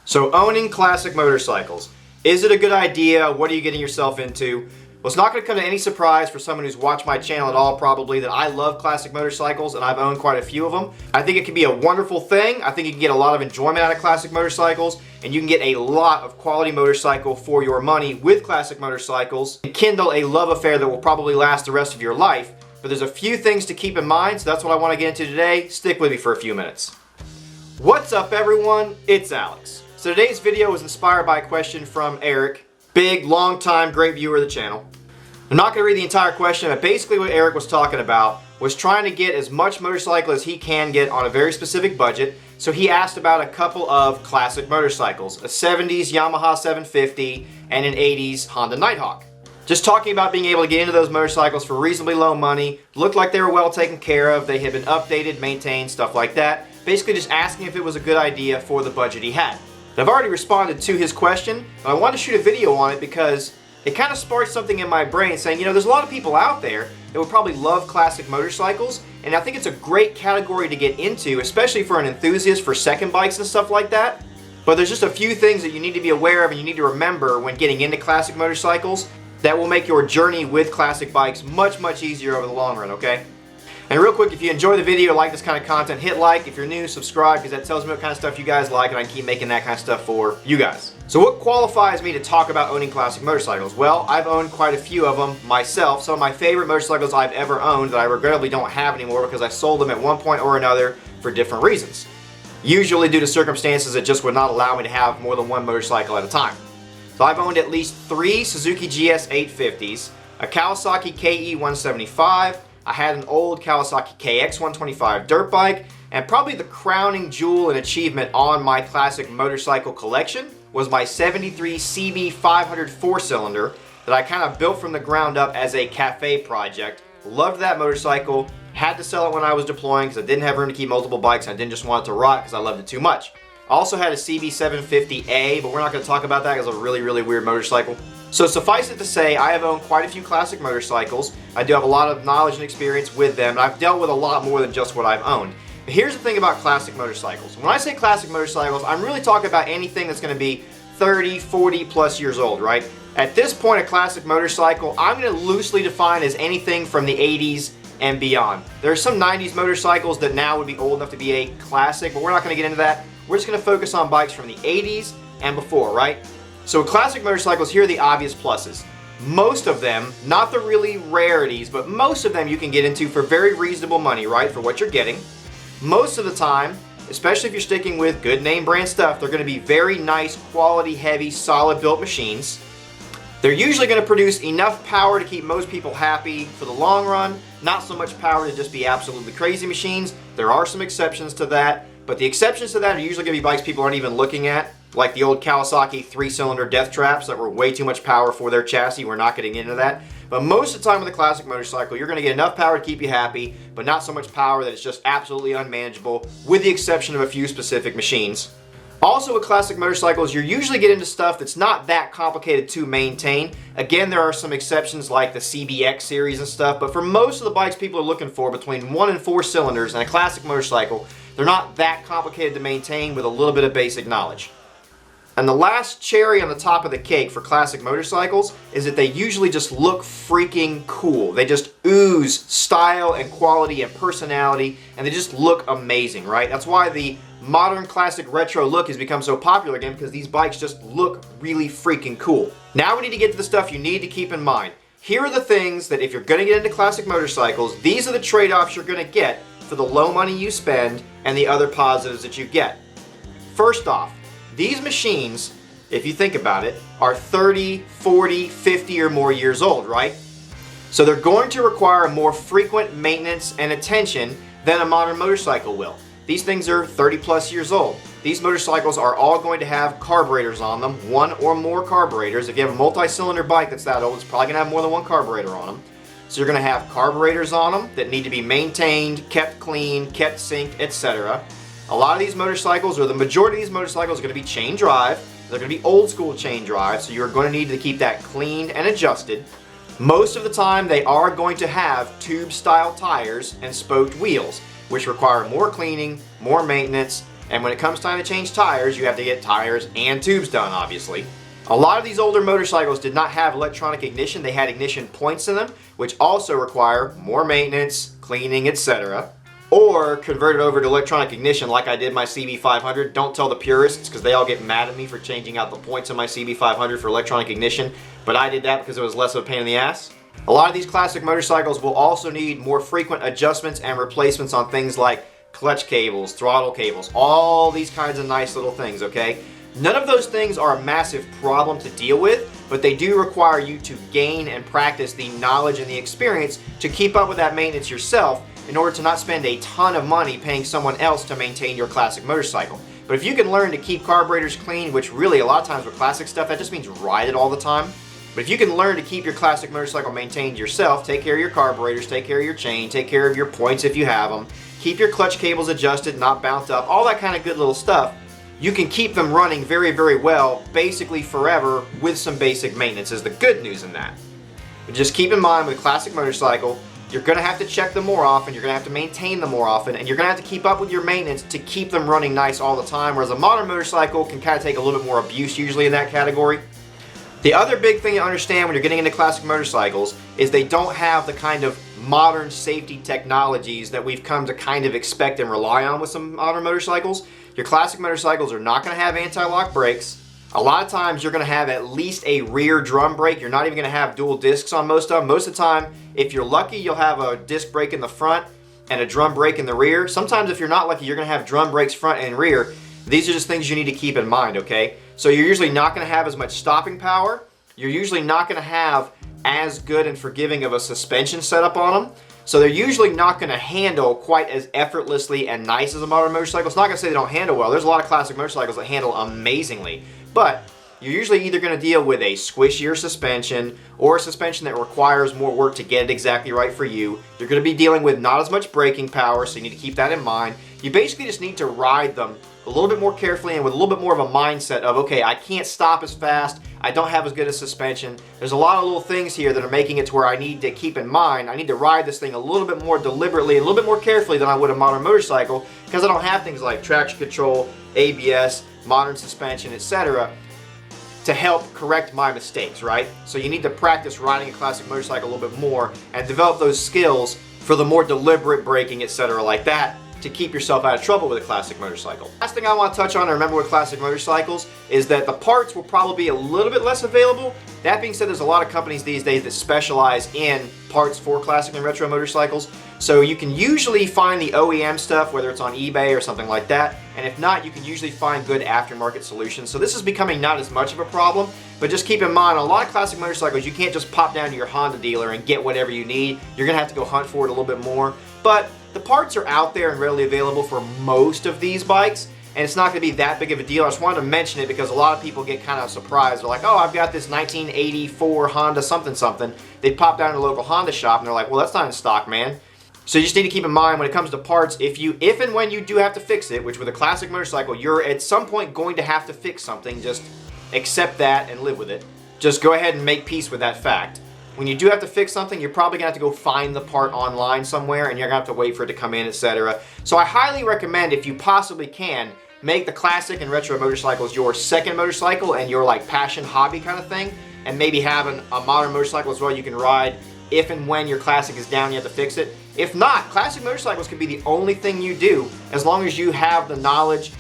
So owning classic motorcycles, is it a good idea? What are you getting yourself into? Well, it's not going to come to any surprise for someone who's watched my channel at all probably that I love classic motorcycles and I've owned quite a few of them. I think it can be a wonderful thing. I think you can get a lot of enjoyment out of classic motorcycles and you can get a lot of quality motorcycle for your money with classic motorcycles and kindle a love affair that will probably last the rest of your life. But there's a few things to keep in mind, so that's what I want to get into today. Stick with me for a few minutes. What's up everyone? It's Alex. So today's video was inspired by a question from Eric, big, long time, great viewer of the channel. I'm not going to read the entire question, but basically what Eric was talking about was trying to get as much motorcycle as he can get on a very specific budget. So he asked about a couple of classic motorcycles, a 70s Yamaha 750 and an 80s Honda Nighthawk. Just talking about being able to get into those motorcycles for reasonably low money, looked like they were well taken care of, they had been updated, maintained, stuff like that. Basically just asking if it was a good idea for the budget he had. I've already responded to his question, but I wanted to shoot a video on it because it kind of sparked something in my brain saying, you know, there's a lot of people out there that would probably love classic motorcycles, and I think it's a great category to get into, especially for an enthusiast for second bikes and stuff like that. But there's just a few things that you need to be aware of and you need to remember when getting into classic motorcycles that will make your journey with classic bikes much, much easier over the long run, okay? And real quick, if you enjoy the video, like this kind of content, hit like. If you're new, subscribe, because that tells me what kind of stuff you guys like and I can keep making that kind of stuff for you guys. So what qualifies me to talk about owning classic motorcycles? Well, I've owned quite a few of them myself. Some of my favorite motorcycles I've ever owned that I regrettably don't have anymore because I sold them at one point or another for different reasons. Usually due to circumstances that just would not allow me to have more than one motorcycle at a time. So I've owned at least 3 Suzuki GS 850s, a Kawasaki KE 175, I had an old Kawasaki KX 125 dirt bike, and probably the crowning jewel and achievement on my classic motorcycle collection was my 73 CB 500 4-cylinder that I kind of built from the ground up as a cafe project. Loved that motorcycle, had to sell it when I was deploying because I didn't have room to keep multiple bikes and I didn't just want it to rot because I loved it too much. I also had a CB 750A, but we're not going to talk about that because it's a really, really weird motorcycle. So suffice it to say, I have owned quite a few classic motorcycles. I do have a lot of knowledge and experience with them, and I've dealt with a lot more than just what I've owned. But here's the thing about classic motorcycles. When I say classic motorcycles, I'm really talking about anything that's going to be 30, 40 plus years old, right? At this point, a classic motorcycle, I'm going to loosely define as anything from the 80s and beyond. There are some 90s motorcycles that now would be old enough to be a classic, but we're not going to get into that. We're just going to focus on bikes from the 80s and before, right? So classic motorcycles, here are the obvious pluses. Most of them, not the really rarities, but most of them you can get into for very reasonable money, right, for what you're getting. Most of the time, especially if you're sticking with good name brand stuff, they're going to be very nice, quality, heavy, solid built machines. They're usually going to produce enough power to keep most people happy for the long run, not so much power to just be absolutely crazy machines. There are some exceptions to that, but the exceptions to that are usually going to be bikes people aren't even looking at, like the old Kawasaki 3-cylinder death traps that were way too much power for their chassis. We're not getting into that. But most of the time with a classic motorcycle, you're going to get enough power to keep you happy, but not so much power that it's just absolutely unmanageable, with the exception of a few specific machines. Also with classic motorcycles, you're usually getting into stuff that's not that complicated to maintain. Again, there are some exceptions like the CBX series and stuff, but for most of the bikes people are looking for between 1 and 4 cylinders and a classic motorcycle, they're not that complicated to maintain with a little bit of basic knowledge. And the last cherry on the top of the cake for classic motorcycles is that they usually just look freaking cool. They just ooze style and quality and personality, and they just look amazing, right? That's why the modern classic retro look has become so popular again, because these bikes just look really freaking cool. Now we need to get to the stuff you need to keep in mind. Here are the things that if you're going to get into classic motorcycles, these are the trade-offs you're going to get for the low money you spend and the other positives that you get. First off, these machines, if you think about it, are 30, 40, 50 or more years old, right? So they're going to require more frequent maintenance and attention than a modern motorcycle will. These things are 30 plus years old. These motorcycles are all going to have carburetors on them, 1 or more carburetors. If you have a multi-cylinder bike that's that old, it's probably going to have more than 1 carburetor on them. So you're going to have carburetors on them that need to be maintained, kept clean, kept synced, etc. A lot of these motorcycles, or the majority of these motorcycles, are going to be chain drive. They're going to be old school chain drive, so you're going to need to keep that cleaned and adjusted. Most of the time, they are going to have tube style tires and spoked wheels, which require more cleaning, more maintenance, And when it comes time to change tires, you have to get tires and tubes done, obviously. A lot of these older motorcycles did not have electronic ignition. They had ignition points in them, which also require more maintenance, cleaning, etc. Or convert it over to electronic ignition like I did my CB500. Don't tell the purists because they all get mad at me for changing out the points on my CB500 for electronic ignition, but I did that because it was less of a pain in the ass. A lot of these classic motorcycles will also need more frequent adjustments and replacements on things like clutch cables, throttle cables, all these kinds of nice little things, okay? None of those things are a massive problem to deal with, but they do require you to gain and practice the knowledge and the experience to keep up with that maintenance yourself in order to not spend a ton of money paying someone else to maintain your classic motorcycle. But if you can learn to keep carburetors clean, which really a lot of times with classic stuff, that just means ride it all the time. But if you can learn to keep your classic motorcycle maintained yourself, take care of your carburetors, take care of your chain, take care of your points if you have them, keep your clutch cables adjusted, not bounced up, all that kind of good little stuff, you can keep them running very, very well, basically forever, with some basic maintenance is the good news in that. But just keep in mind with a classic motorcycle, you're going to have to check them more often, you're going to have to maintain them more often, and you're going to have to keep up with your maintenance to keep them running nice all the time, whereas a modern motorcycle can kind of take a little bit more abuse usually in that category. The other big thing to understand when you're getting into classic motorcycles is they don't have the kind of modern safety technologies that we've come to kind of expect and rely on with some modern motorcycles. Your classic motorcycles are not going to have anti-lock brakes. A lot of times you're going to have at least a rear drum brake. You're not even going to have dual discs on most of them. Most of the time, if you're lucky, you'll have a disc brake in the front and a drum brake in the rear. Sometimes if you're not lucky, you're going to have drum brakes front and rear. These are just things you need to keep in mind, okay? So you're usually not going to have as much stopping power. You're usually not going to have as good and forgiving of a suspension setup on them. So they're usually not going to handle quite as effortlessly and nice as a modern motorcycle. It's not going to say they don't handle well. There's a lot of classic motorcycles that handle amazingly. But you're usually either going to deal with a squishier suspension or a suspension that requires more work to get it exactly right for you. You're going to be dealing with not as much braking power, so you need to keep that in mind. You basically just need to ride them a little bit more carefully and with a little bit more of a mindset of, okay, I can't stop as fast, I don't have as good a suspension. There's a lot of little things here that are making it to where I need to keep in mind. I need to ride this thing a little bit more deliberately, a little bit more carefully than I would a modern motorcycle because I don't have things like traction control, ABS, modern suspension, etc. to help correct my mistakes, right? So you need to practice riding a classic motorcycle a little bit more and develop those skills for the more deliberate braking, etc. like that, to keep yourself out of trouble with a classic motorcycle. Last thing I want to touch on and remember with classic motorcycles is that the parts will probably be a little bit less available. That being said, there's a lot of companies these days that specialize in parts for classic and retro motorcycles. So you can usually find the OEM stuff, whether it's on eBay or something like that. And if not, you can usually find good aftermarket solutions. So this is becoming not as much of a problem, but just keep in mind, on a lot of classic motorcycles, you can't just pop down to your Honda dealer and get whatever you need. You're gonna have to go hunt for it a little bit more. But the parts are out there and readily available for most of these bikes, and it's not going to be that big of a deal. I just wanted to mention it because a lot of people get kind of surprised. They're like, oh, I've got this 1984 Honda something something. They pop down to a local Honda shop and they're like, well, that's not in stock, man. So you just need to keep in mind when it comes to parts, if and when you do have to fix it, which with a classic motorcycle, you're at some point going to have to fix something. Just accept that and live with it. Just go ahead and make peace with that fact. When you do have to fix something, you're probably going to have to go find the part online somewhere and you're going to have to wait for it to come in, etc. So I highly recommend, if you possibly can, make the classic and retro motorcycles your second motorcycle and your like passion hobby kind of thing, and maybe have a modern motorcycle as well you can ride if and when your classic is down, you have to fix it. If not, classic motorcycles can be the only thing you do as long as you have the knowledge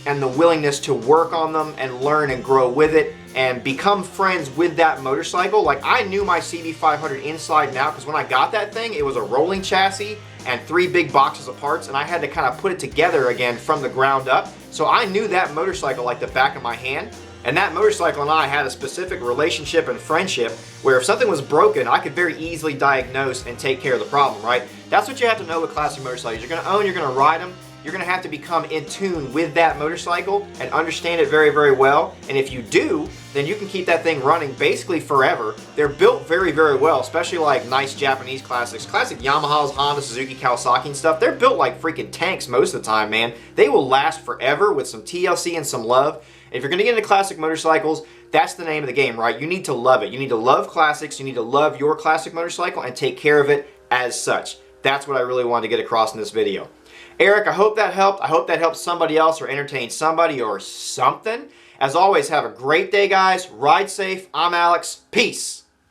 and the willingness to work on them and learn and grow with it and become friends with that motorcycle. Like, I knew my CB500 inside and out because when I got that thing, it was a rolling chassis and 3 big boxes of parts, and I had to kind of put it together again from the ground up. So I knew that motorcycle like the back of my hand. And that motorcycle and I had a specific relationship and friendship where if something was broken, I could very easily diagnose and take care of the problem, right? That's what you have to know with classic motorcycles. You're going to own, you're going to ride them. You're going to have to become in tune with that motorcycle and understand it very, very well. And if you do, then you can keep that thing running basically forever. They're built very, very well, especially like nice Japanese classics. Classic Yamahas, Honda, Suzuki, Kawasaki and stuff. They're built like freaking tanks most of the time, man. They will last forever with some TLC and some love. If you're going to get into classic motorcycles, that's the name of the game, right? You need to love it. You need to love classics. You need to love your classic motorcycle and take care of it as such. That's what I really wanted to get across in this video. Eric, I hope that helped. I hope that helped somebody else or entertained somebody or something. As always, have a great day, guys. Ride safe. I'm Alex. Peace.